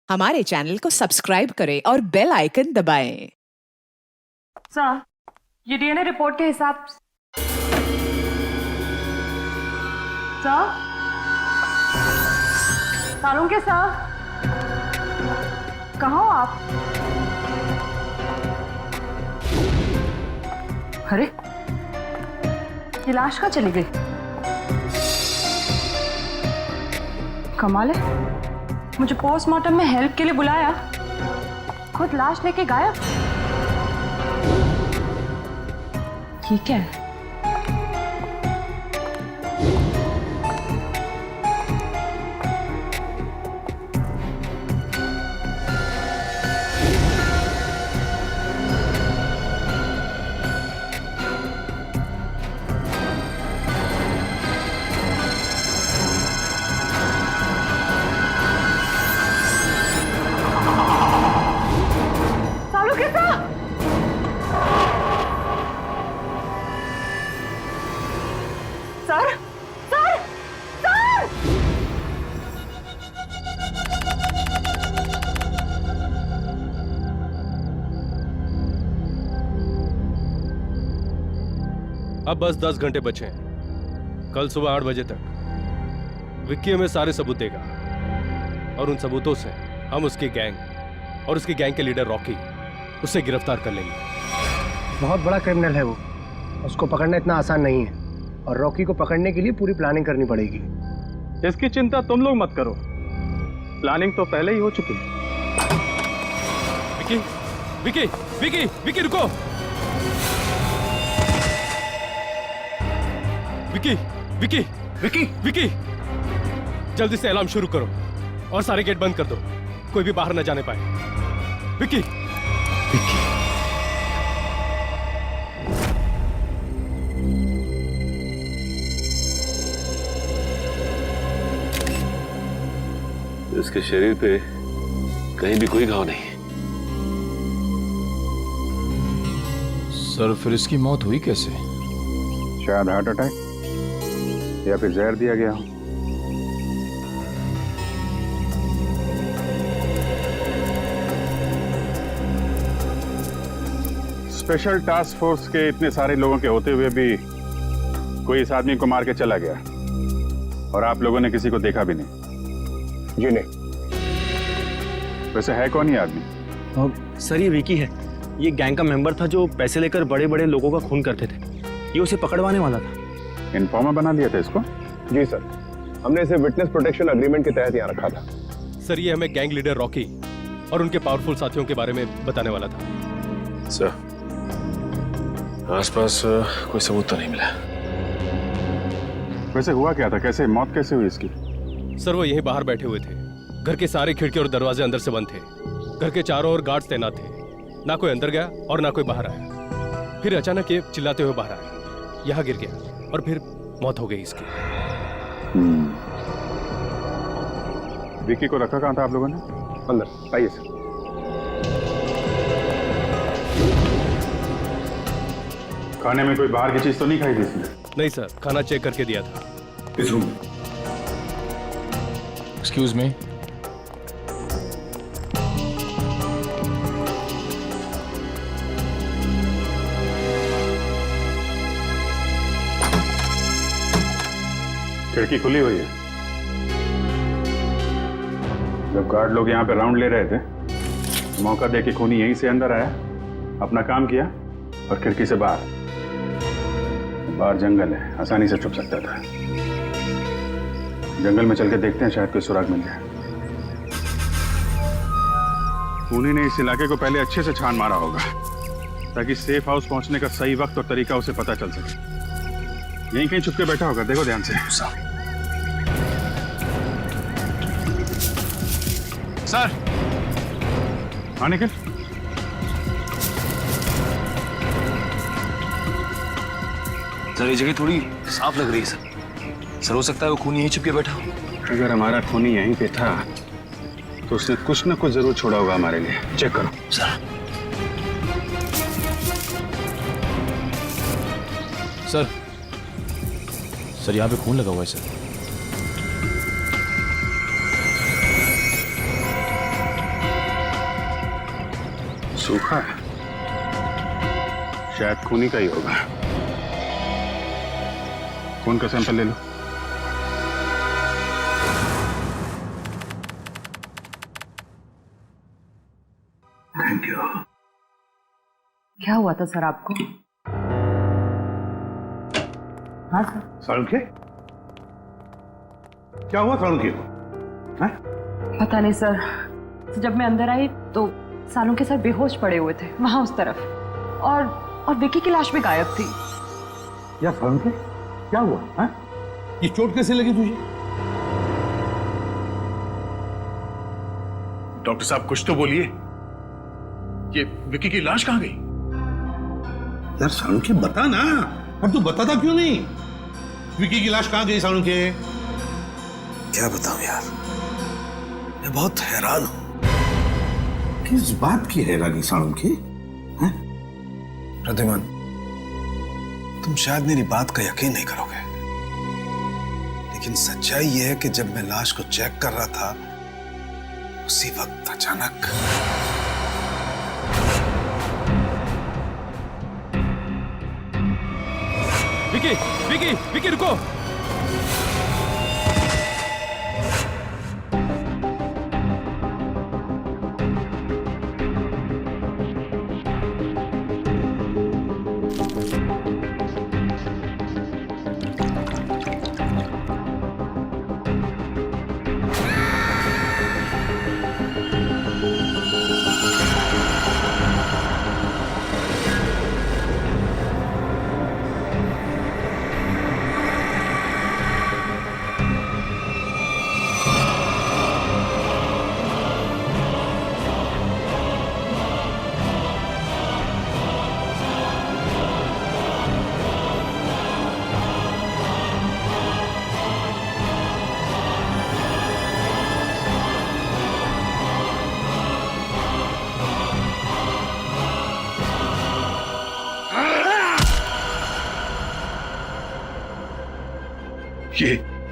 हमारे चैनल को सब्सक्राइब करें और बेल आइकन दबाएं। सर, ये डीएनए रिपोर्ट के हिसाब सर, सालुंके सर, कहाँ हो आप? अरे, ये लाश कहाँ चली गई? कमाल है, मुझे पोस्टमार्टम में हेल्प के लिए बुलाया, खुद लाश लेके गायब। ठीक है। Sir, sir, sir! अब बस 10 घंटे बचे हैं। कल सुबह 8 बजे तक विक्की हमें सारे सबूत देगा और उन सबूतों से हम उसकी गैंग और उसकी गैंग के लीडर रॉकी उसे गिरफ्तार कर लेंगे। बहुत बड़ा क्रिमिनल है वो, उसको पकड़ना इतना आसान नहीं है और रॉकी को पकड़ने के लिए पूरी प्लानिंग करनी पड़ेगी। इसकी चिंता तुम लोग मत करो, प्लानिंग तो पहले ही हो चुकी है। विक्की, विक्की, विक्की, विक्की रुको! विक्की, विक्की, विक्की, विक्की, जल्दी से अलार्म शुरू करो और सारे गेट बंद कर दो, कोई भी बाहर न जाने पाए। विक्की, विक्की। इसके शरीर पे कहीं भी कोई घाव नहीं। सर, फिर इसकी मौत हुई कैसे? शायद हार्ट अटैक या फिर जहर दिया गया हो। स्पेशल टास्क फोर्स के इतने सारे लोगों के होते हुए भी कोई इस आदमी को मार के चला गया और आप लोगों ने किसी को देखा भी नहीं। जी नहीं। वैसे है कौन ये आदमी? सर, ये विकी है। ये गैंग का मेंबर था जो पैसे लेकर बड़े बड़े लोगों का खून करते थे। ये उसे पकड़वाने वाला था। इन्फॉर्मर बना लिया था इसको? जी सर, हमने इसे विटनेस प्रोटेक्शन अग्रीमेंट के तहत यहाँ रखा था। सर, ये हमें गैंग लीडर रॉकी और उनके पावरफुल साथियों के बारे में बताने वाला था। सर, आसपास कोई सबूत तो नहीं मिला। वैसे हुआ क्या था? कैसे मौत कैसे हुई इसकी? सर, वो यहीं बाहर बैठे हुए थे। घर के सारे खिड़की और दरवाजे अंदर से बंद थे। घर के चारों ओर गार्ड्स तैनात थे। ना कोई अंदर गया और ना कोई बाहर आया। फिर अचानक ये चिल्लाते हुए बाहर आया, यहाँ गिर गया और फिर मौत हो गई इसकी। विक्की को रखा कहाँ था आप लोगों ने? अंदर आइए सर। खाने में कोई बाहर की चीज तो नहीं खाई थी इसने? नहीं सर, खाना चेक करके दिया था। इस रूम। Excuse me. खिड़की खुली हुई है। जब गार्ड लोग यहाँ पे राउंड ले रहे थे, मौका देके खूनी यहीं से अंदर आया, अपना काम किया और खिड़की से बाहर। बाहर जंगल है, आसानी से छुप सकता था। जंगल में चल के देखते हैं, शायद कोई सुराग मिल जाए। खूनी ने इस इलाके को पहले अच्छे से छान मारा होगा ताकि सेफ हाउस पहुंचने का सही वक्त और तरीका उसे पता चल सके। यहीं कहीं छुप के बैठा होगा, देखो ध्यान से। सर, हाँ निखिल। सर, ये जगह थोड़ी साफ लग रही है सर। सर, हो सकता है वो खूनी यहीं छुप के बैठा हो। अगर हमारा खूनी यहीं पे था तो उसने कुछ ना कुछ जरूर छोड़ा होगा हमारे लिए। चेक करो सर। सर, सर यहाँ पे खून लगा हुआ है सर। सूखा है, शायद खूनी का ही होगा। खून का सैंपल ले लो। Thank you. क्या हुआ था सर आपको? हाँ सर। सालुंखे, क्या हुआ सालुंखे को? हैं? पता नहीं सर, जब मैं अंदर आई तो सालुंखे सर बेहोश पड़े हुए थे वहां उस तरफ, और विकी की लाश भी गायब थी। या सालुंखे, क्या हुआ? हैं? ये चोट कैसे लगी तुझे? डॉक्टर साहब कुछ तो बोलिए, ये विकी की लाश कहां गई? यार सालुंखे बता ना, अब तू बताता क्यों नहीं? विकी की लाश कहां गई सालुंखे? क्या बताऊं यार, मैं बहुत हैरान हूं। किस बात की हैरानी सालुंखे? प्रद्युमन, तुम शायद मेरी बात का यकीन नहीं करोगे, लेकिन सच्चाई यह है कि जब मैं लाश को चेक कर रहा था, उसी वक्त अचानक विकी विकी विकी रुको।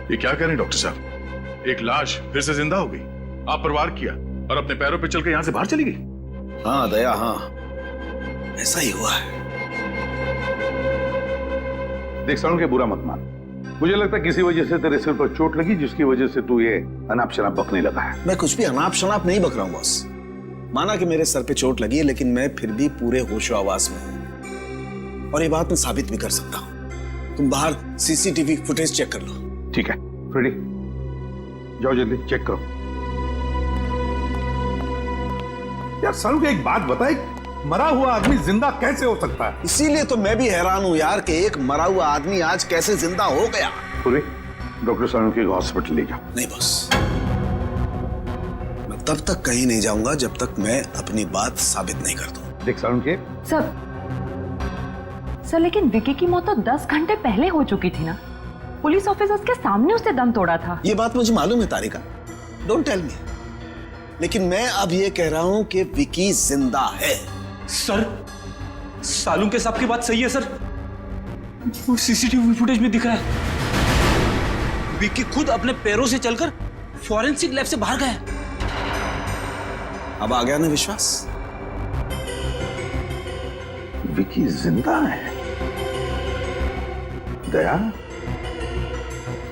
ये क्या कह रहे हैं डॉक्टर साहब? एक लाश फिर से जिंदा हो गई, आप परवार किया और अपने पैरों पे चल के यहां से बाहर चली गई। हाँ दया, हाँ ऐसा ही हुआ है। देख सालुंखे, बुरा मत मान। मुझे लगता है किसी वजह से तेरे सिर पर चोट लगी, जिसकी वजह से तू ये अनाप शनाप बकने लगा है। मैं कुछ भी अनाप शनाप नहीं बक रहा हूं बॉस। माना कि मेरे सर पे चोट लगी है, लेकिन मैं फिर भी पूरे होशो आवाज में हूं, और ये बात मैं साबित भी कर सकता हूं। तुम बाहर सीसीटीवी फुटेज चेक कर लो। ठीक है फ्रेडी, जाओ जल्दी चेक करो। यार सालुंखे, एक बात बता, एक मरा हुआ आदमी जिंदा कैसे हो सकता है? इसीलिए तो मैं भी हैरान हूं यार कि एक मरा हुआ आदमी आज कैसे जिंदा हो गया। पूरे डॉक्टर सालुंखे को हॉस्पिटल ले जाओ। नहीं बॉस, मैं तब तक कहीं नहीं जाऊंगा जब तक मैं अपनी बात साबित नहीं कर दूं। देख सालुंखे, सर लेकिन विकी की मौत तो 10 घंटे पहले हो चुकी थी ना। पुलिस ऑफिसर्स के सामने उसने दम तोड़ा था। ये बात मुझे मालूम है तारिका, डोंट टेल मी, लेकिन मैं अब ये कह रहा हूं कि विकी जिंदा है। सर, सालुंखे साहब की बात सही है सर, वो सीसीटीवी फुटेज में दिख रहा है विकी खुद अपने पैरों से चलकर फॉरेंसिक लैब से बाहर गया। अब आ गया ना विश्वास? विकी जिंदा है? दया,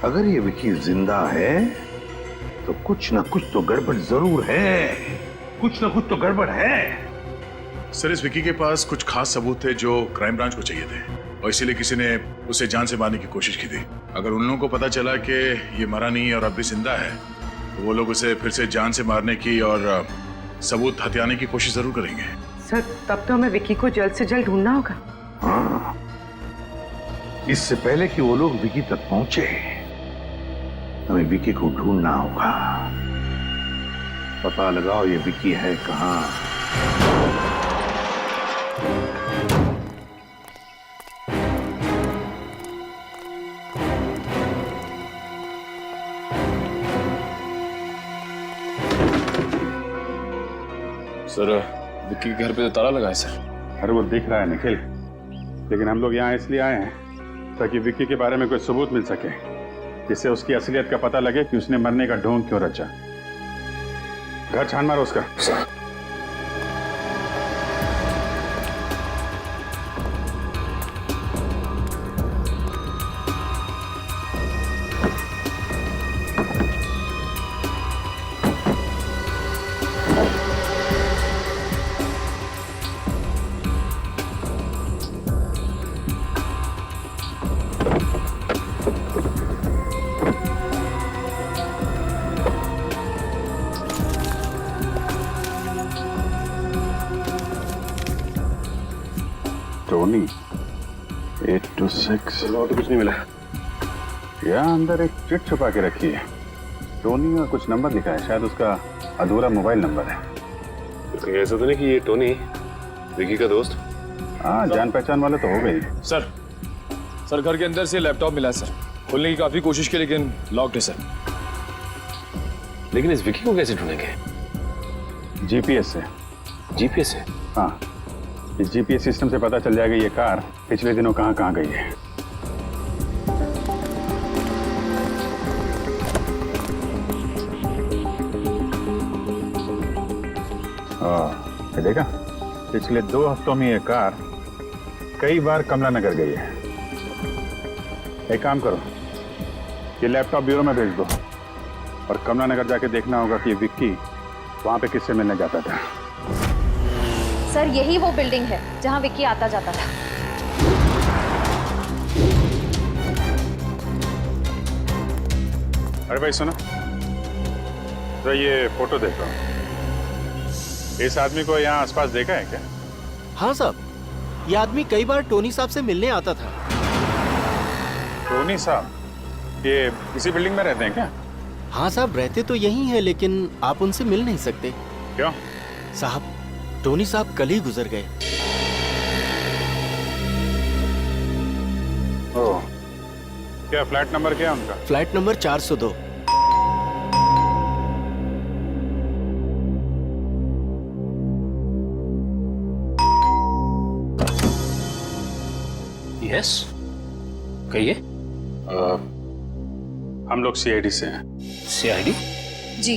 अगर ये विकी जिंदा है तो कुछ ना कुछ तो गड़बड़ जरूर है। कुछ ना कुछ तो गड़बड़ है। सर, इस विकी के पास कुछ खास सबूत थे जो क्राइम ब्रांच को चाहिए थे, और इसीलिए किसी ने उसे जान से मारने की कोशिश की थी। अगर उन लोगों को पता चला कि ये मरा नहीं है और अब भी जिंदा है, तो वो लोग उसे फिर से जान से मारने की और सबूत हथियाने की कोशिश जरूर करेंगे। सर, तब तो हमें विकी को जल्द से जल्द ढूंढना होगा। हाँ, इससे पहले कि वो लोग विकी तक पहुंचे, हमें विकी को ढूंढना होगा। पता लगाओ ये विकी है कहां। सर, विक्की के घर पे तो ताला लगा है सर। अरे वो दिख रहा है निखिल, लेकिन हम लोग यहाँ इसलिए आए हैं ताकि विक्की के बारे में कोई सबूत मिल सके, जिससे उसकी असलियत का पता लगे कि उसने मरने का ढोंग क्यों रचा। घर छान मारो उसका। टोनी 826 और तो कुछ नहीं मिला। यहाँ अंदर एक चिट छुपा के रखी है। टोनी का कुछ नंबर लिखा है, शायद उसका अधूरा मोबाइल नंबर है। तो ऐसा तो नहीं कि ये टोनी विकी का दोस्त? हाँ, जान पहचान वाले तो हो गई। सर घर के अंदर से लैपटॉप मिला है सर। खोलने की काफी कोशिश की लेकिन लॉक्ड है सर। लेकिन इस विकी को कैसे ढूंढेंगे? जीपीएस से। जीपीएस से? हाँ, इस जीपीएस सिस्टम से पता चल जाएगा ये कार पिछले दिनों कहाँ कहाँ गई है। ये देखा, पिछले 2 हफ्तों में ये कार कई बार कमला नगर गई है। एक काम करो, ये लैपटॉप ब्यूरो में भेज दो और कमला नगर जाके देखना होगा कि विक्की वहां पे किससे मिलने जाता था। सर यही वो बिल्डिंग है जहां विक्की आता जाता था। अरे भाई सुनो, तो ये फोटो देखो। इस आदमी को यहाँ आसपास देखा है क्या? हाँ साहब, ये आदमी कई बार टोनी साहब से मिलने आता था। टोनी साहब ये इसी बिल्डिंग में रहते हैं क्या? हाँ साहब, रहते तो यही है लेकिन आप उनसे मिल नहीं सकते। क्यों? साहब, टोनी साहब कल ही गुजर गए। ओह, क्या फ्लैट नंबर क्या है उनका? Flat number 402। यस, कहिए। हम लोग सीआईडी से हैं। सीआईडी? जी,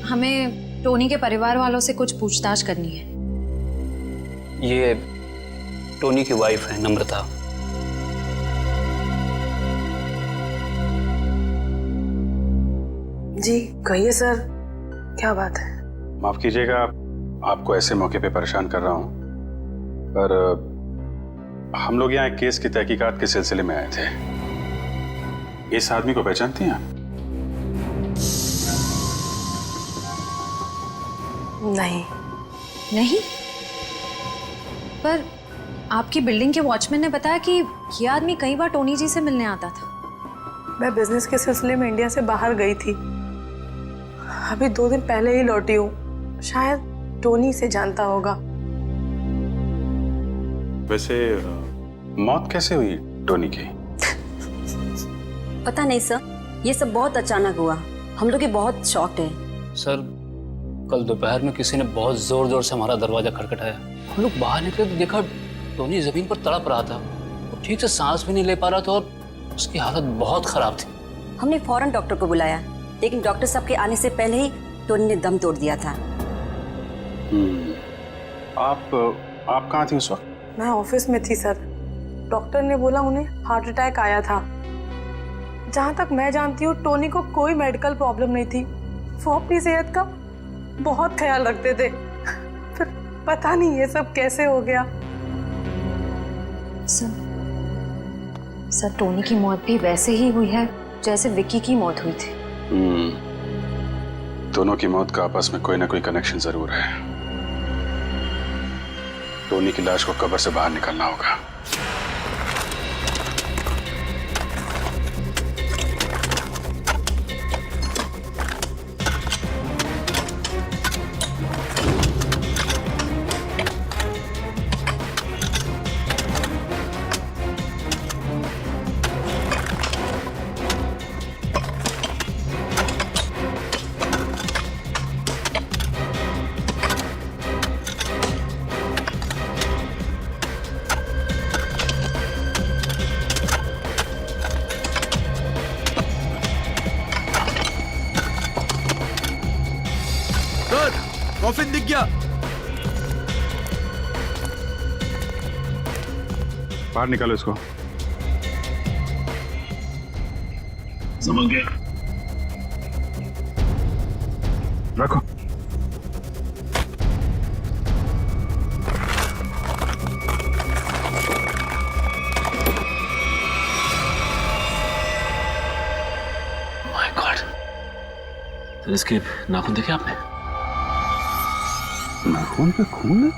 हमें टोनी के परिवार वालों से कुछ पूछताछ करनी है। ये टोनी की वाइफ है नम्रता। जी कहिए सर, क्या बात है? माफ कीजिएगा आपको ऐसे मौके पे परेशान कर रहा हूँ, पर हम लोग यहाँ एक केस की तहकीकात के सिलसिले में आए थे। इस आदमी को पहचानती हैं आप? नहीं। नहीं? पर आपकी बिल्डिंग के वॉचमैन ने बताया कि ये आदमी कई बार टोनी जी से मिलने आता था। मैं बिजनेस के सिलसिले में इंडिया से बाहर गई थी, अभी 2 दिन पहले ही लौटी हूँ। शायद टोनी से जानता होगा। वैसे मौत कैसे हुई टोनी की? पता नहीं सर, ये सब बहुत अचानक हुआ। हम लोग बहुत शॉक्ड हैं। सर कल दोपहर में किसी ने बहुत जोर जोर से हमारा दरवाजा खटखटाया। हम लोग बाहर निकले तो देखा टोनी जमीन पर तड़प रहा था। वो ठीक से सांस भी नहीं ले पा रहा था और उसकी हालत बहुत खराब थी। हमने फौरन डॉक्टर को बुलाया, लेकिन डॉक्टर साहब के आने से पहले ही टोनी ने दम तोड़ दिया था। आप कहाँ थी उस वक्त? मैं ऑफिस में थी सर। डॉक्टर ने बोला उन्हें हार्ट अटैक आया था। जहाँ तक मैं जानती हूँ टोनी को कोई मेडिकल प्रॉब्लम नहीं थी। वो अपनी सेहत का बहुत ख्याल रखते थे। फिर पता नहीं ये सब कैसे हो गया। सर टोनी की मौत भी वैसे ही हुई है जैसे विक्की की मौत हुई थी। दोनों की मौत का आपस में कोई ना कोई कनेक्शन जरूर है। टोनी की लाश को कब्र से बाहर निकालना होगा। कॉफिन दिख गया। बाहर निकालो इसको। समझ गया। रखो। माय गॉड, तो इसके नाखून देखे आपने? नाखून पे खून है?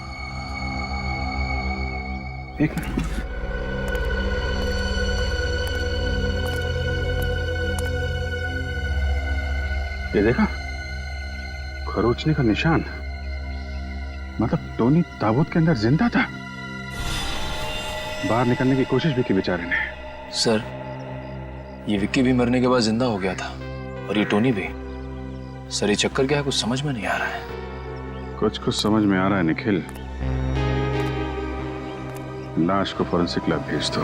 एक मिनट। ये देखा, खरोचने का निशान। मतलब टोनी ताबूत के अंदर जिंदा था। बाहर निकलने की कोशिश भी की बेचारे ने। सर, ये विक्की भी मरने के बाद जिंदा हो गया था और ये टोनी भी। सर, ये चक्कर क्या है, कुछ समझ में नहीं आ रहा है। कुछ समझ में आ रहा है निखिल। लाश को फोरेंसिक लैब भेज दो।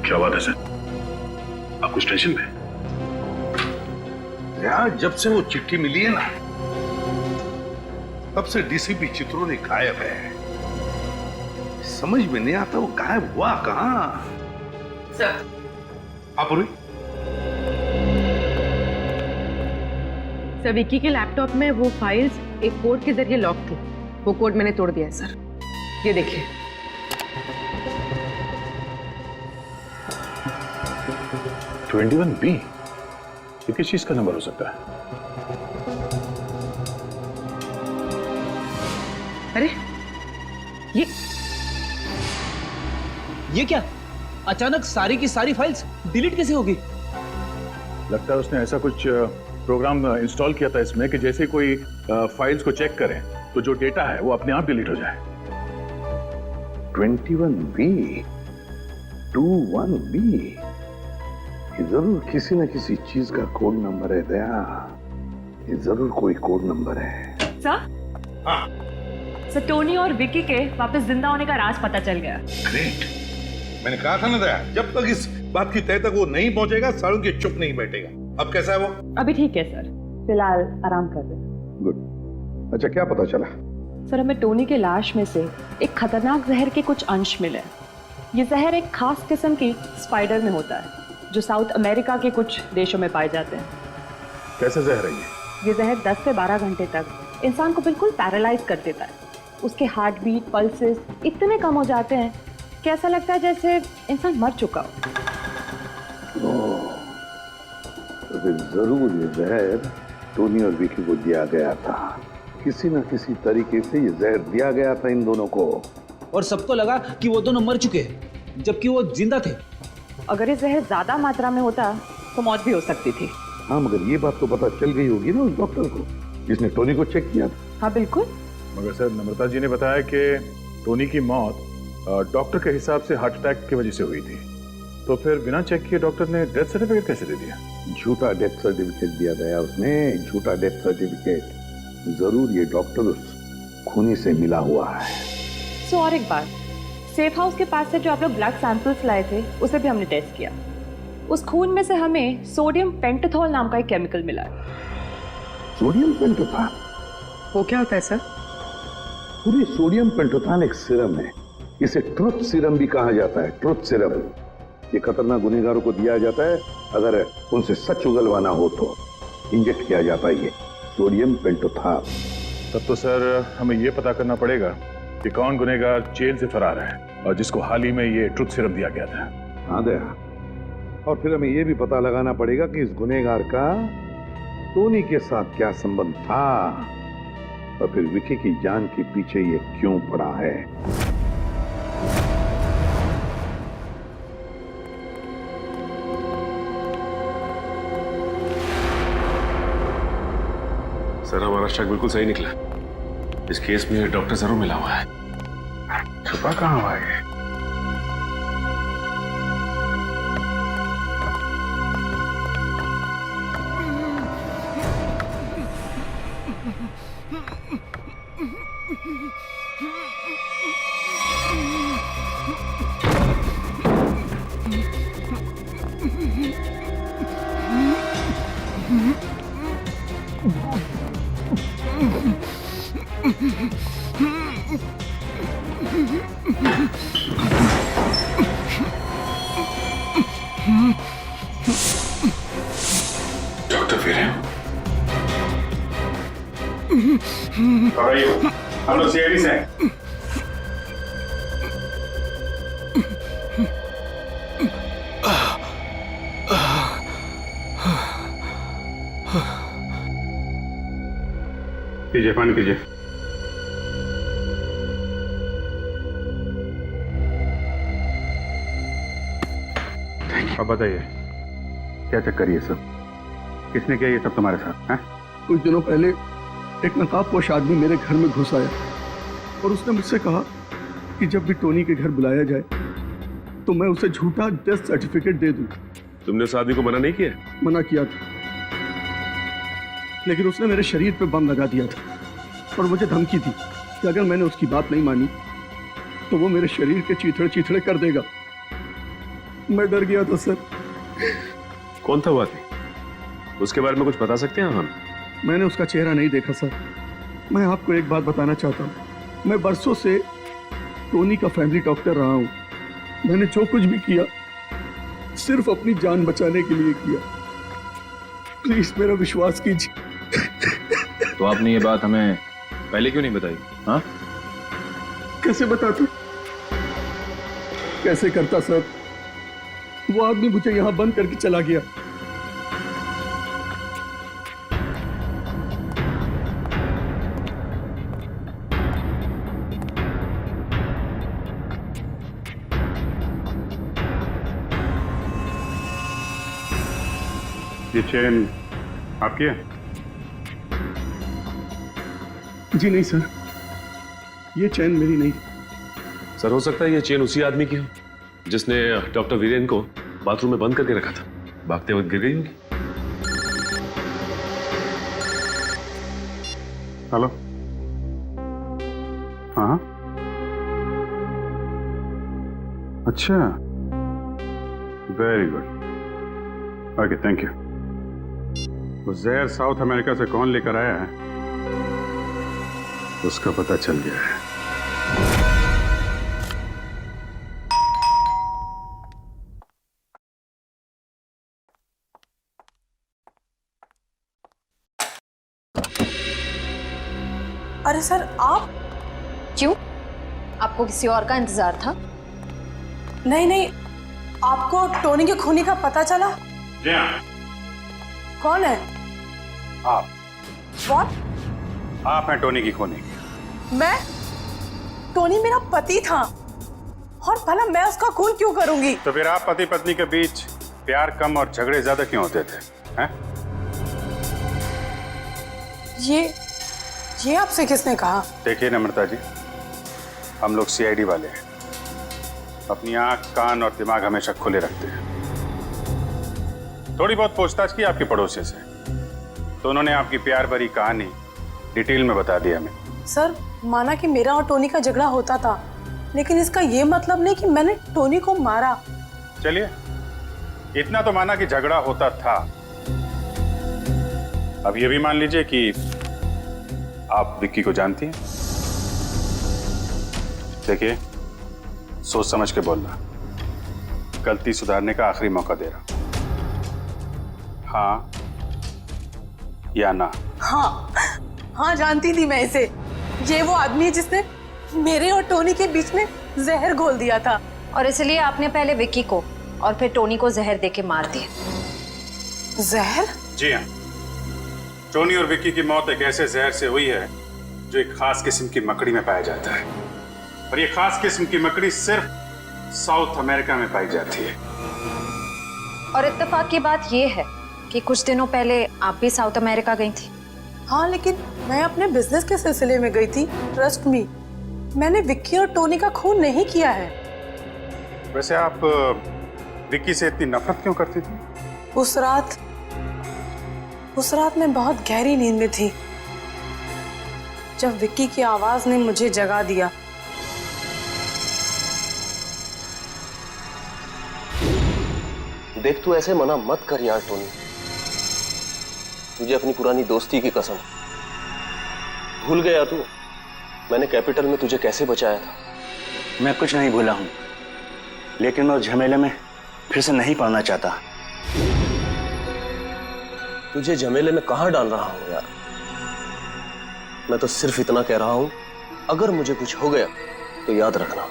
क्या बात है सर? आप कुछ टेंशन में? यार, जब से वो चिट्ठी मिली है ना, तब से डीसीपी चित्रोनी गायब है। समझ में नहीं आता वो गायब हुआ कहाँ। सर, आप सर विक्की के लैपटॉप में वो फाइल्स एक कोड के जरिए लॉक थी। वो कोड मैंने तोड़ दिया है सर। ये देखिए। B? ये किस चीज का नंबर हो सकता है? अरे ये क्या? अचानक सारी की सारी फाइल्स डिलीट कैसे होगी? लगता है उसने ऐसा कुछ प्रोग्राम इंस्टॉल किया था इसमें कि जैसे कोई फाइल्स को चेक करें तो जो डेटा है वो अपने आप डिलीट हो जाए। 21B, 21B, ये जरूर किसी न किसी चीज का कोड नंबर है दया। ये जरूर कोई कोड नंबर है। सर? हाँ। सर, टोनी और विक्की के वापस जिंदा होने का राज पता चल गया। ग्रेट। मैंने कहा था ना दया, जब तक इस बात की तय तक वो नहीं पहुंचेगा, सालों के चुप नहीं बैठेगा। अब कैसा है वो? अभी ठीक है सर, फिलहाल आराम कर रहे हैं। गुड। अच्छा, क्या पता चला? सर, हमें टोनी के लाश में से एक खतरनाक जहर के कुछ अंश मिले। ये जहर एक खास किस्म की स्पाइडर में होता है जो साउथ अमेरिका के कुछ देशों में पाए जाते हैं। कैसे जहर है ये जहर 10 से 12 घंटे तक इंसान को बिल्कुल पैरालाइज कर देता है। उसके हार्ट बीट, पल्सेस इतने कम हो जाते हैं कि ऐसा लगता है जैसे इंसान मर चुका हो। तो फिर जरूर ये जहर टोनी और विकी को दिया गया था। किसी न किसी तरीके से ये जहर दिया गया था इन दोनों को। और सबको लगा कि वो दोनों मर चुके हैं जबकि वो जिंदा थे। अगर ये जहर ज्यादा मात्रा में होता तो मौत भी हो सकती थी। हाँ, मगर ये बात तो पता चल गई होगी ना उस डॉक्टर को जिसने टोनी को चेक किया था। हाँ बिल्कुल। मगर सर, नम्रता जी ने बताया कि टोनी की मौत डॉक्टर के हिसाब से हार्ट अटैक की वजह से हुई थी। तो फिर बिना चेक किए डॉक्टर ने डेथ सर्टिफिकेट कैसे दे दिया? झूठा डेथ सर्टिफिकेट दिया गया उसने, झूठा डेथ सर्टिफिकेट। जरूर ये डॉक्टर उस खूनी से मिला हुआ है। सो और एक बात, सेफ हाउस के पास से जो आप लोग ब्लड सैंपल्स लाए थे उसे भी हमने टेस्ट किया। उस खून में से हमें सोडियम पेंटाथॉल नाम का एक केमिकल मिला है। सोडियम पेंटाथॉल? वो क्या होता है सर? पूरी सोडियम पेंटाथॉल एक सीरम है। इसे ट्रुथ सीरम भी कहा जाता है। ट्रुथ सीरम ये खतरनाक गुनहगारों को दिया जाता है अगर उनसे सच उगलवाना हो तो। इंजेक्ट किया जाता है ये सोडियम पेंटाथॉल। तब तो सर हमें ये पता करना पड़ेगा कि कौन गुनहगार जेल से फरार है और जिसको हाल ही में ये ट्रुथ सीरम दिया गया था। हाँ दया, और फिर हमें ये भी पता लगाना पड़ेगा कि इस गुनहगार का टोनी के साथ क्या संबंध था और फिर विकी की जान के पीछे ये क्यों पड़ा है। सर, हमारा शक बिल्कुल सही निकला। इस केस में डॉक्टर जरूर मिला हुआ है। छुपा कहाँ हुआ है? डॉक्टर वीरेन, हम लोग सीआईडी से हैं। कीजिए, पानी कीजिए। अब बताइए, क्या चक्कर ये सब? किसने किया ये सब तुम्हारे साथ? हैं? कुछ दिनों पहले एक नकाबपोश आदमी मेरे घर में घुस आया और उसने मुझसे कहा कि जब भी टोनी के घर बुलाया जाए तो मैं उसे झूठा डेथ सर्टिफिकेट दे दूं। तुमने उस आदमी को मना नहीं किया? मना किया था, लेकिन उसने मेरे शरीर पे बम लगा दिया था और मुझे धमकी दी कि अगर मैंने उसकी बात नहीं मानी तो वो मेरे शरीर के चीथड़े चीथड़े कर देगा। मैं डर गया था सर। कौन था वो आदमी? उसके बारे में कुछ बता सकते हैं हम? मैंने उसका चेहरा नहीं देखा सर। मैं आपको एक बात बताना चाहता हूँ, मैं बरसों से टोनी का फैमिली डॉक्टर रहा हूँ। मैंने जो कुछ भी किया सिर्फ अपनी जान बचाने के लिए किया। प्लीज मेरा विश्वास कीजिए। तो आपने ये बात हमें पहले क्यों नहीं बताई? हाँ, कैसे बताता, कैसे करता सर? वो आदमी मुझे यहां बंद करके चला गया। ये चेन आपकी है? जी नहीं सर, ये चैन मेरी नहीं। सर, हो सकता है ये चेन उसी आदमी की हो जिसने डॉक्टर वीरेन को बाथरूम में बंद करके रखा था। भागते वक्त गिर गई होगी। हेलो, हाँ, अच्छा, very good, okay, thank you. वो जहर साउथ अमेरिका से कौन लेकर आया है उसका पता चल गया है। अरे सर, आप? क्यों? आपको किसी और का इंतजार था? नहीं नहीं, आपको टोनी के खूनी का पता चला? जी हाँ। कौन है? आप। What? आप हैं टोनी की खूनी? मैं? टोनी मेरा पति था और भला मैं उसका खून क्यों करूंगी? तो फिर आप पति पत्नी के बीच प्यार कम और झगड़े ज्यादा क्यों होते थे? हैं? ये आपसे किसने कहा? देखिए नम्रता जी, हम लोग सीआईडी वाले हैं, अपनी आंख, कान और दिमाग हमेशा खुले रखते हैं। थोड़ी बहुत पूछताछ की आपके पड़ोसी से, तो उन्होंने आपकी प्यार भरी कहानी डिटेल में बता दी हमें। सर, माना कि मेरा और टोनी का झगड़ा होता था, लेकिन इसका ये मतलब नहीं कि मैंने टोनी को मारा। चलिए, इतना तो माना कि झगड़ा होता था। अब ये भी मान लीजिए कि आप विक्की को जानती हैं। देखिए, सोच समझ के बोलना, गलती सुधारने का आखिरी मौका दे रहा हूं। हाँ या ना? हाँ, जानती थी मैं इसे। ये वो आदमी है जिसने मेरे और टोनी के बीच में जहर घोल दिया था। और इसलिए आपने पहले विक्की को और फिर टोनी को जहर देके मार दिया। जहर? जी हाँ, टोनी और विक्की की मौत एक ऐसे जहर से हुई है जो एक खास किस्म की मकड़ी में पाया जाता है, और ये खास किस्म की मकड़ी सिर्फ साउथ अमेरिका में पाई जाती है। और इत्तेफाक की बात ये है कि कुछ दिनों पहले आप भी साउथ अमेरिका गई थी। हाँ, लेकिन मैं अपने बिजनेस के सिलसिले में गई थी। ट्रस्ट मी, मैंने विक्की और टोनी का खून नहीं किया है। वैसे आप विक्की से इतनी नफरत क्यों करती थी? उस रात मैं बहुत गहरी नींद में थी जब विक्की की आवाज ने मुझे जगा दिया। देख, तू ऐसे मना मत कर यार टोनी। तुझे अपनी पुरानी दोस्ती की कसम, भूल गया तू मैंने कैपिटल में तुझे कैसे बचाया था? मैं कुछ नहीं भूला हूं, लेकिन मैं उस झमेले में फिर से नहीं पड़ना चाहता। तुझे झमेले में कहां डाल रहा हूं यार? मैं तो सिर्फ इतना कह रहा हूं, अगर मुझे कुछ हो गया तो याद रखना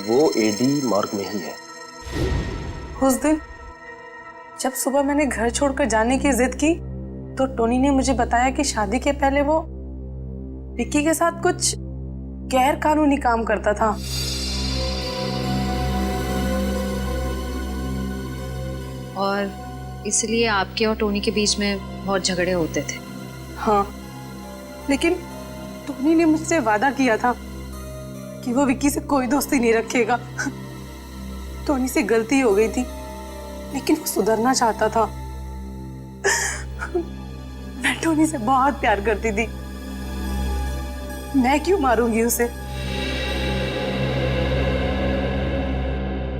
वो एडी मार्ग में ही है। उस दिन जब सुबह मैंने घर छोड़कर जाने की जिद की तो टोनी ने मुझे बताया कि शादी के पहले वो विक्की के साथ कुछ गैर कानूनी काम करता था। और इसलिए आपके और टोनी के बीच में बहुत झगड़े होते थे। हाँ, लेकिन टोनी ने मुझसे वादा किया था कि वो विक्की से कोई दोस्ती नहीं रखेगा। टोनी से गलती हो गई थी, लेकिन वो सुधरना चाहता था। मैं टोनी से बहुत प्यार करती थी, मैं क्यों मारूंगी उसे?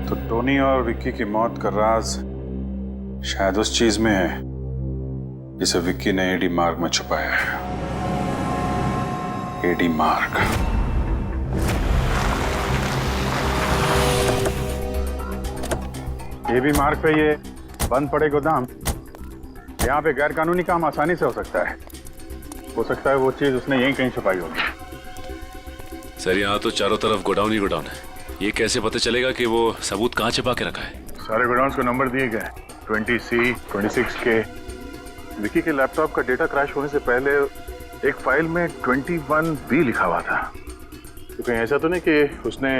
तो टोनी और विक्की की मौत का राज शायद उस चीज में है जिसे विक्की ने एडी मार्ग में छुपाया है। एडी मार्ग। एडी मार्ग पे ये बंद पड़े गोदाम, यहाँ पे गैर कानूनी काम आसानी से हो सकता है। हो सकता है वो चीज उसने यहीं कहीं छुपाई होगी। सर यहाँ तो चारों तरफ गोडाउन ही गोडाउन है, ये कैसे पता चलेगा कि वो सबूत कहाँ छिपा के रखा है? सारे गोडाउन्स को नंबर दिए गए, 20C, 26K। विकी के लैपटॉप का डेटा क्रैश होने से पहले एक फाइल में 21B लिखा हुआ था। तो कहीं ऐसा तो नहीं कि उसने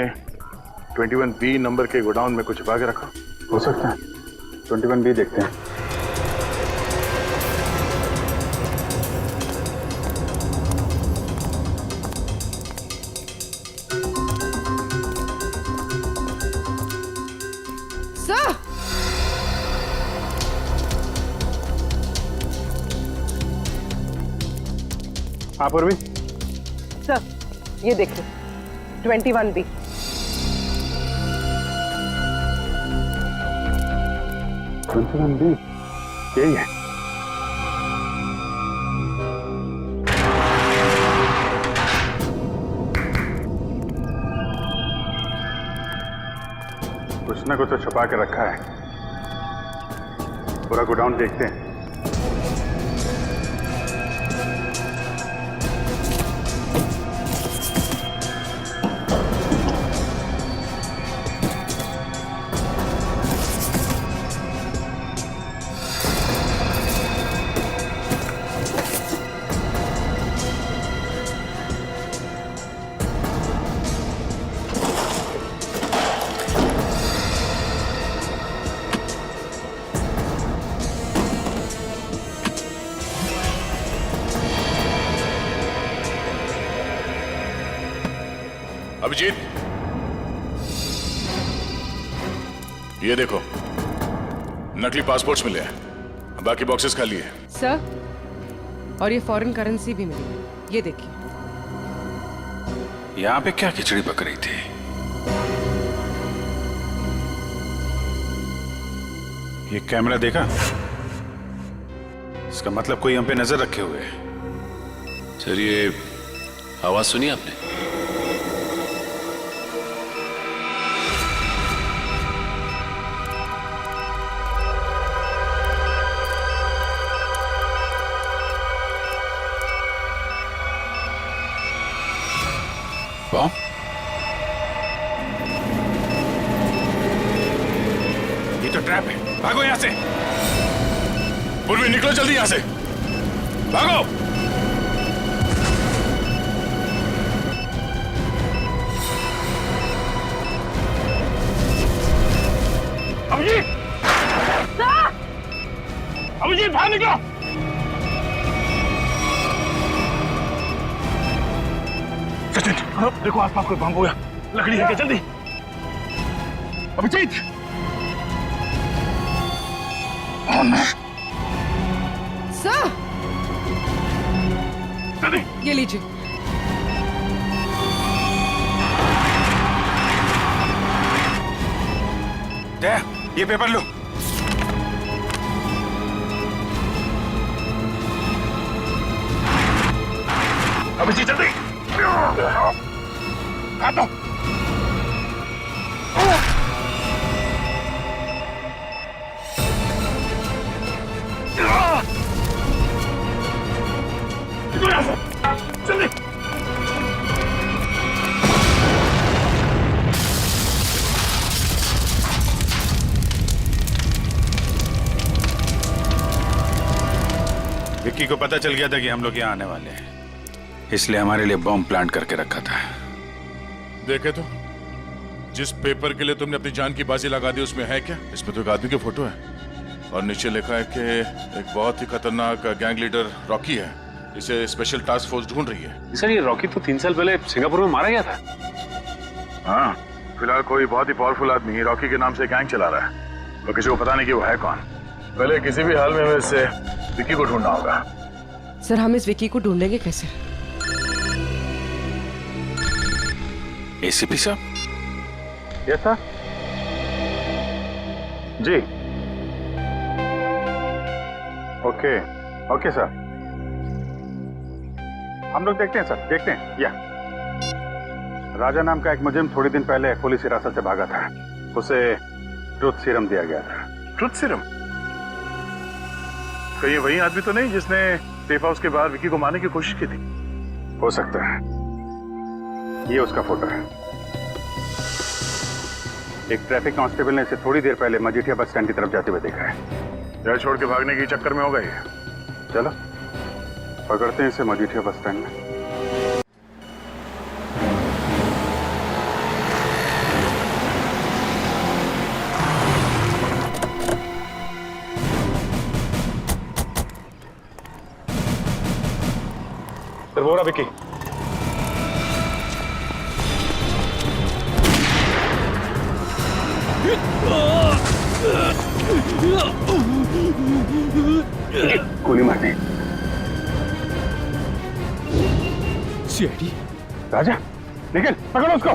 21B नंबर के गोडाउन में कुछ छिपा के रखा? हो सकता है। 21B देखते हैं। सर, हाँ पूर्वी। सर, ये देखिए 21B। यही है। कुछ ना कुछ तो छुपा के रखा है। पूरा गोडाउन देखते हैं। अभिजीत, ये देखो नकली पासपोर्ट्स मिले हैं, बाकी बॉक्सेस खाली है। सर, और ये फॉरेन करेंसी भी मिली, ये देखिए। यहाँ पे क्या खिचड़ी पक रही थी? ये कैमरा देखा? इसका मतलब कोई हम पे नजर रखे हुए है। सर ये आवाज सुनी आपने? ये तो ट्रैप है, भागो यहां से। पूर्वी निकलो जल्दी यहां से, भागो। अभिजीत, अभिजीत बाहर निकलो। सचिन, देखो आसपास कोई बम हुआ, लकड़ी है क्या? जल्दी। अभिजीत, सर, ये लीजिए। ये पेपर लो। अभिजीत जल्दी। हाथ दो। विक्की को पता चल गया था कि हम लोग यहाँ आने वाले हैं, इसलिए हमारे लिए बॉम्ब प्लांट करके रखा था। देखे तो, जिस पेपर के लिए तुमने अपनी जान की बाजी लगा दी उसमें है क्या? इसमें तो एक आदमी की फोटो है और नीचे लिखा है कि एक बहुत ही खतरनाक गैंग लीडर रॉकी है, इसे स्पेशल टास्क फोर्स ढूंढ रही है। सर ये रॉकी तो 3 साल पहले सिंगापुर में मारा गया था। हाँ, फिलहाल कोई बहुत ही पावरफुल आदमी रॉकी के नाम से गैंग चला रहा है और किसी को पता नहीं कि वो है कौन। पहले किसी भी हाल में हमें इससे विक्की को ढूंढना होगा। सर हम इस विक्की को ढूंढेंगे कैसे? एसीपी साहब। Yes sir. जी ओके ओके सर, हम लोग देखते हैं सर, देखते हैं। या राजा नाम का एक मुजरिम थोड़ी दिन पहले पुलिस हिरासत से भागा था, उसे ट्रुथ सीरम दिया गया था। Truth serum? कहीं वही आदमी तो नहीं जिसने सेफ हाउस के बाहर विक्की को मारने की कोशिश की थी? हो सकता है, ये उसका फोटो है। एक ट्रैफिक कांस्टेबल ने इसे थोड़ी देर पहले मजीठिया बस स्टैंड की तरफ जाते हुए देखा है। घर छोड़ के भागने के चक्कर में हो गई। चलो पकड़ते हैं इसे मजीठिया बस स्टैंड में। वो रहा विक्की। गोली मार दी। सीआईडी राजा निकल, पकड़ो उसको।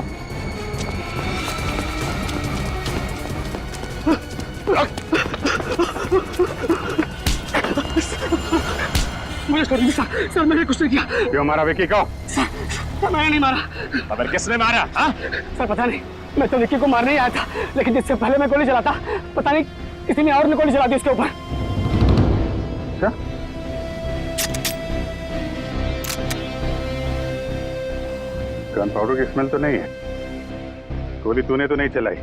मुझे छोड़ दीजिए सर, सर मैंने कुछ नहीं किया। क्यों मारा विक्की को? सर मैंने नहीं मारा। अगर किसने मारा? हाँ? सर पता नहीं, मैं तो विक्की को मारने ही आया था, लेकिन जिससे पहले मैं गोली चलाता पता नहीं किसी ने और गोली चला दी उसके ऊपर। अच्छा, गन पाउडर की स्मेल तो नहीं है, गोली तूने तो नहीं चलाई,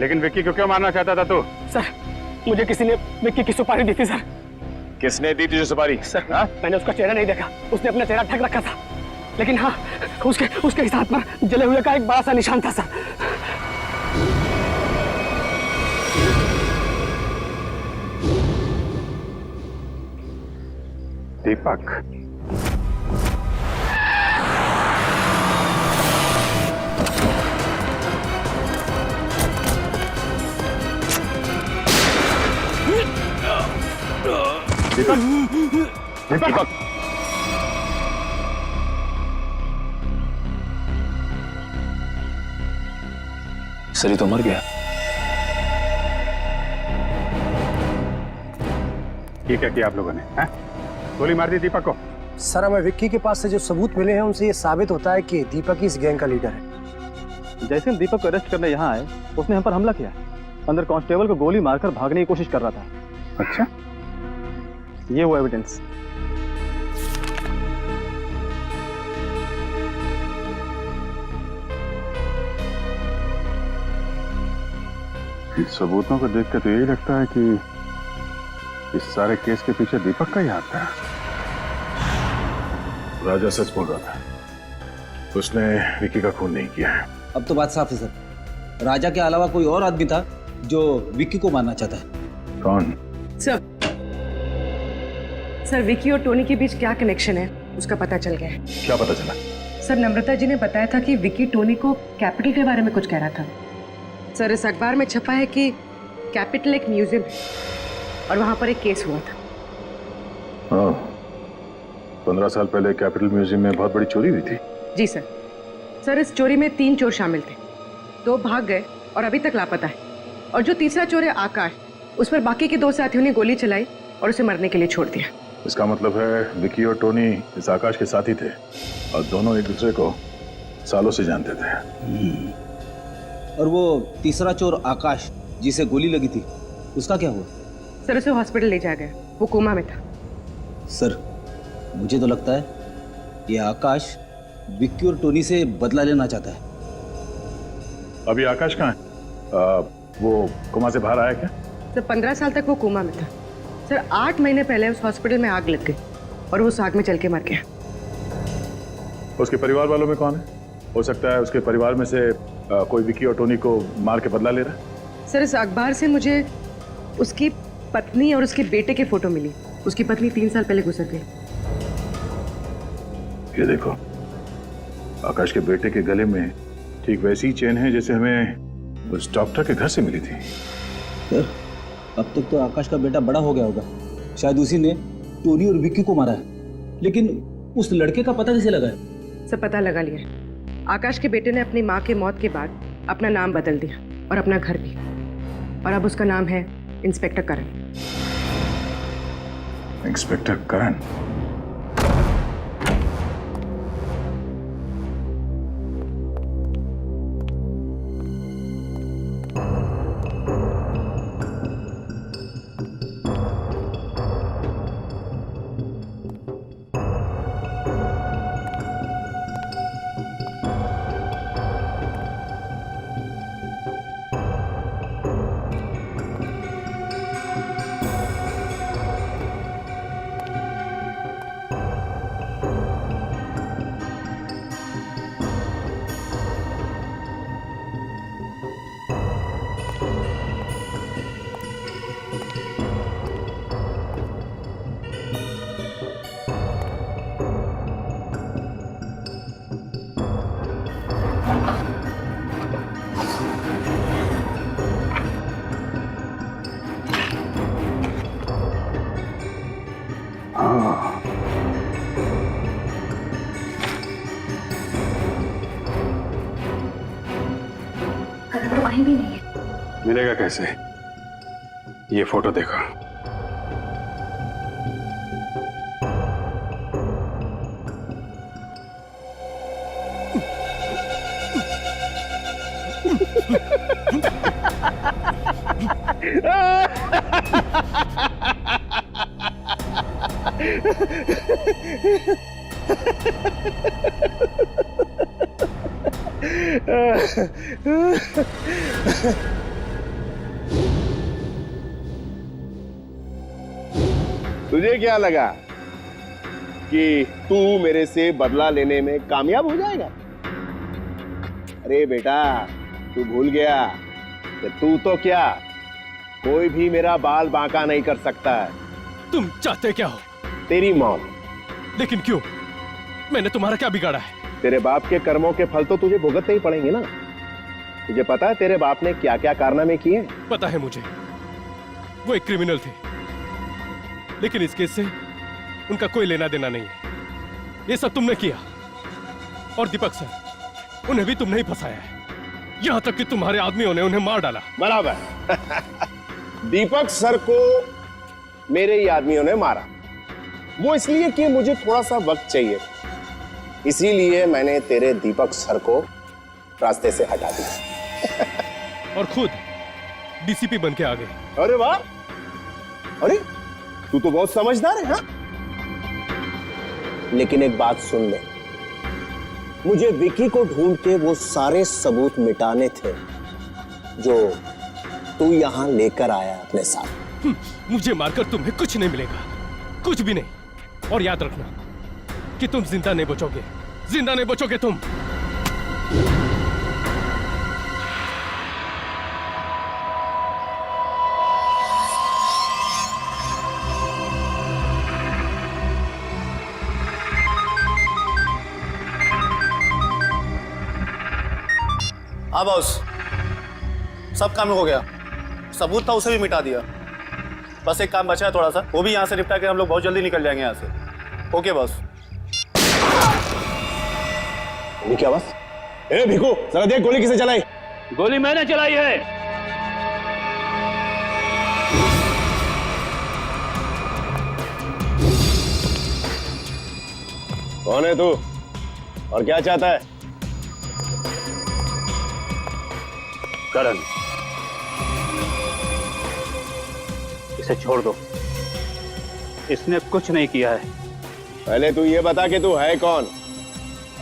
लेकिन विक्की को क्यों मारना चाहता था तू? सर मुझे किसी ने विक्की की सुपारी दी थी सर। किसने दी तुझे सुपारी? सर मैंने उसका चेहरा नहीं देखा, उसने अपना चेहरा ढक रखा था, लेकिन हाँ उसके हाथ पर जले हुए का एक बड़ा सा निशान था सर। दीपक, दीपक, सरी तो मर गया। ये क्या किया आप लोगों ने? गोली मार दी दीपक को? सर हमें विक्की के पास से जो सबूत मिले हैं उनसे ये साबित होता है कि दीपक ही इस गैंग का लीडर है। जैसे हम दीपक को अरेस्ट करने यहाँ आए, उसने हम पर हमला किया। अंदर कांस्टेबल को गोली मारकर भागने की कोशिश कर रहा था। अच्छा, ये वो एविडेंस। सबूतों को देख के तो यही लगता है कि इस सारे केस के पीछे दीपक का ही हाथ था। राजा सच बोल रहा था, उसने विक्की का खून नहीं किया है। अब तो बात साफ है सर, राजा के अलावा कोई और आदमी था जो विक्की को मारना चाहता है। कौन? सर विक्की और टोनी के बीच क्या कनेक्शन है उसका पता चल गया है। क्या पता चला? सर नम्रता जी ने बताया था कि विक्की टोनी को कैपिटल के बारे में कुछ कह रहा था। सर इस अखबार में छपा है कि कैपिटल एक म्यूजियम है और वहां पर एक केस हुआ था। हाँ, 15 साल पहले कैपिटल म्यूजियम में बहुत बड़ी चोरी हुई थी। जी सर। सर इस चोरी में 3 चोर शामिल थे, 2 भाग गए और अभी तक लापता है, और जो तीसरा चोर है आकाश, उस पर बाकी के 2 साथियों ने गोली चलाई और उसे मरने के लिए छोड़ दिया। इसका मतलब है विक्की और टोनी इस आकाश के साथी थे और दोनों एक दूसरे को सालों से जानते थे। और वो तीसरा चोर आकाश जिसे गोली लगी थी, उसका क्या हुआ? सर उसे हॉस्पिटल ले जाया गया, वो कोमा में था। सर मुझे तो लगता है ये आकाश विक्की और टोनी से बदला लेना चाहता है। अभी आकाश कहाँ है? वो कोमा से बाहर आया क्या? सर 15 साल तक वो कोमा में था, सर 8 महीने पहले उस हॉस्पिटल में आग लग गई और वो उस आग में जल के मर गया। उसके परिवार वालों में कौन है? हो सकता है उसके परिवार में से कोई विकी और टोनी को मार के बदला ले रहा है। सर इस अखबार से मुझे उसकी पत्नी और उसके बेटे के फोटो मिली। उसकी पत्नी 3 साल पहले गुजर गई। ये देखो, आकाश के बेटे के गले में ठीक वैसी ही चेन है जैसे हमें उस डॉक्टर के घर से मिली थी। सर अब तक तो आकाश का बेटा बड़ा हो गया होगा, शायद उसी ने टोनी और विक्की को मारा है। लेकिन उस लड़के का पता कैसे लगा है? सब पता लगा लिया है। आकाश के बेटे ने अपनी माँ के मौत के बाद अपना नाम बदल दिया और अपना घर भी, और अब उसका नाम है इंस्पेक्टर करण। इंस्पेक्टर करण? भी नहीं है। मिलेगा कैसे? ये फोटो देखो। तुझे क्या लगा कि तू मेरे से बदला लेने में कामयाब हो जाएगा? अरे बेटा, तू भूल गया कि तू तो क्या, कोई भी मेरा बाल बांका नहीं कर सकता है। तुम चाहते क्या हो? तेरी मौत। लेकिन क्यों? मैंने तुम्हारा क्या बिगाड़ा है? तेरे बाप के कर्मों के फल तो तुझे भुगतने ही पड़ेंगे ना। तुझे पता है तेरे बाप ने क्या क्या कारनामे किए? पता है मुझे, वो एक क्रिमिनल थे, लेकिन इस केस से उनका कोई लेना देना नहीं है। ये सब तुमने किया, और दीपक सर, उन्हें भी तुमने ही फंसाया है, यहां तक कि तुम्हारे आदमियों ने उन्हें मार डाला। बराबर। दीपक सर को मेरे ही आदमियों ने मारा, वो इसलिए कि मुझे थोड़ा सा वक्त चाहिए, इसीलिए मैंने तेरे दीपक सर को रास्ते से हटा दिया और खुद डीसीपी बन के आ गए। अरे वाह, अरे तू तो बहुत समझदार है। हाँ, लेकिन एक बात सुन ले, मुझे विकी को ढूंढ के वो सारे सबूत मिटाने थे जो तू यहां लेकर आया अपने साथ। मुझे मारकर तुम्हें कुछ नहीं मिलेगा, कुछ भी नहीं। और याद रखना कि तुम जिंदा नहीं बचोगे, जिंदा नहीं बचोगे तुम। हाँ बॉस, सब काम हो गया, सबूत था उसे भी मिटा दिया, बस एक काम बचा है थोड़ा सा, वो भी यहाँ से निपटा के हम लोग बहुत जल्दी निकल जाएंगे यहाँ से। Okay boss. क्या बस? ए भिखू, जरा देख गोली किसे चलाई? गोली मैंने चलाई है। कौन है तू और क्या चाहता है? करण, इसे छोड़ दो, इसने कुछ नहीं किया है। पहले तू ये बता कि तू है कौन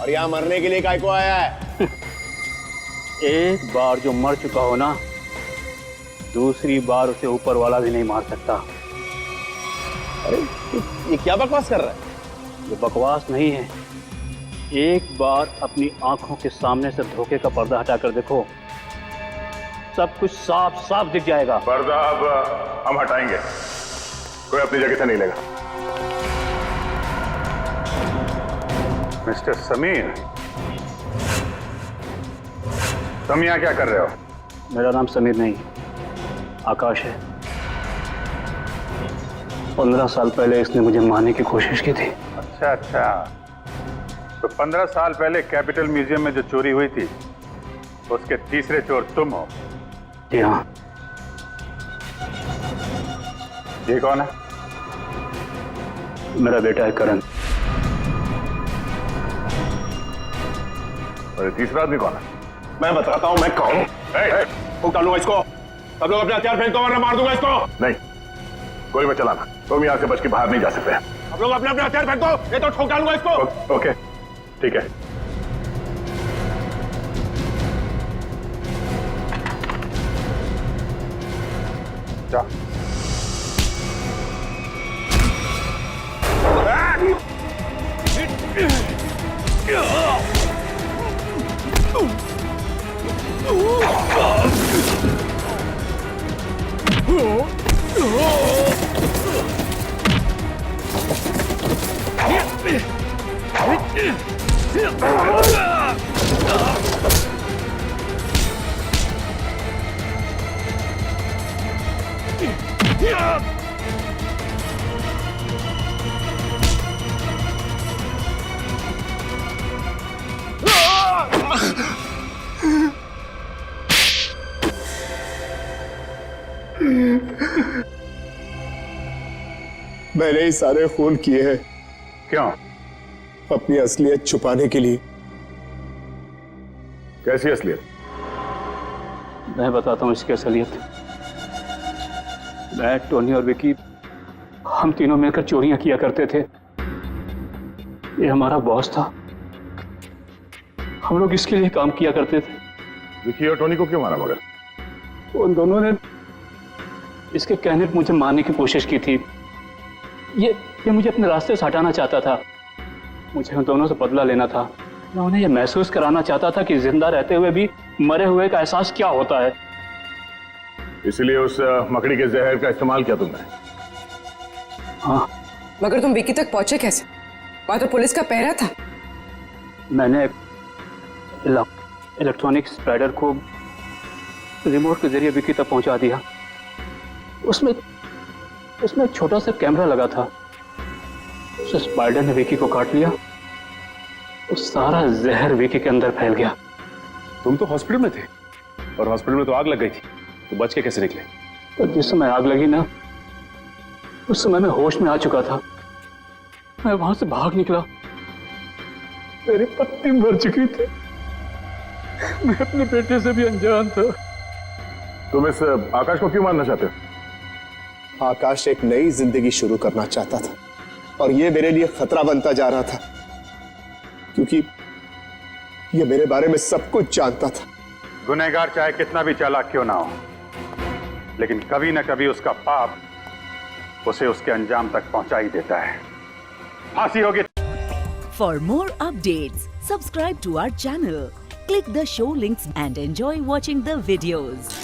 और यहाँ मरने के लिए काय को आया है? एक बार जो मर चुका हो ना, दूसरी बार उसे ऊपर वाला भी नहीं मार सकता। ये क्या बकवास कर रहा है? ये बकवास नहीं है। एक बार अपनी आंखों के सामने से धोखे का पर्दा हटाकर देखो, सब कुछ साफ साफ दिख जाएगा। पर्दा अब हम हटाएंगे, कोई अपनी जगह से नहीं लेगा। मिस्टर समीर, तुम यहाँ क्या कर रहे हो? मेरा नाम समीर नहीं, आकाश है। 15 साल पहले इसने मुझे मारने की कोशिश की थी। अच्छा अच्छा, तो 15 साल पहले कैपिटल म्यूजियम में जो चोरी हुई थी उसके तीसरे चोर तुम हो? जी हाँ। ये कौन है? मेरा बेटा है करण। और ये तीसरा आदमी कौन है? मैं बताता हूँ मैं कौन हूँ। फूंक डालूंगा इसको। सब लोग अपने हथियार फेंको वरना मार दूंगा इसको। नहीं, गोली मत चलाना, तुम यहाँ से बच के बाहर नहीं जा सकते। आप लोग अपने अपने हथियार फेंको, ये तो ठोक डालूंगा इसको। ओके, ठीक है। जा। मैंने ही सारे खून किए हैं। क्यों? अपनी असलियत छुपाने के लिए। कैसी असलियत? मैं बताता हूँ इसकी असलियत। मैं, टोनी और विकी, हम तीनों मिलकर चोरियां किया करते थे। ये हमारा बॉस था, हम लोग इसके लिए काम किया करते थे। विकी और टोनी को क्यों मारा मगर? उन दोनों ने इसके कहने पर मुझे मारने की कोशिश की थी। ये मुझे अपने रास्ते से हटाना चाहता था। मुझे उन दोनों से बदला लेना था। मैं उन्हें यह महसूस कराना चाहता था कि जिंदा रहते हुए भी मरे हुए का एहसास क्या होता है। इसलिए उस मकड़ी के जहर का इस्तेमाल किया तुमने? हाँ। मगर तुम विकी तक पहुंचे कैसे? वहां तो पुलिस का पहरा था। मैंने इलेक्ट्रॉनिक स्पाइडर को रिमोट के जरिए विकी तक पहुंचा दिया। उसमें एक छोटा सा कैमरा लगा था। उस स्पाइडर ने विकी को काट लिया। उस सारा जहर विकी के अंदर फैल गया। तुम तो हॉस्पिटल में थे और हॉस्पिटल में तो आग लग गई थी, तो बच के कैसे निकले? तो जिस समय आग लगी ना, उस समय मैं होश में आ चुका था। मैं वहां से भाग निकला। मेरी पत्नी मर चुकी थी। मैं अपने बेटे से भी अनजान था। तुम इस आकाश को क्यों मारना चाहते हो? आकाश एक नई जिंदगी शुरू करना चाहता था और ये मेरे लिए खतरा बनता जा रहा था, क्योंकि ये मेरे बारे में सब कुछ जानता था। गुनहगार चाहे कितना भी चालाक क्यों ना हो, लेकिन कभी ना कभी उसका पाप उसे उसके अंजाम तक पहुंचा ही देता है। फांसी होगी। For more updates, subscribe to our channel, click the show links and enjoy watching the videos.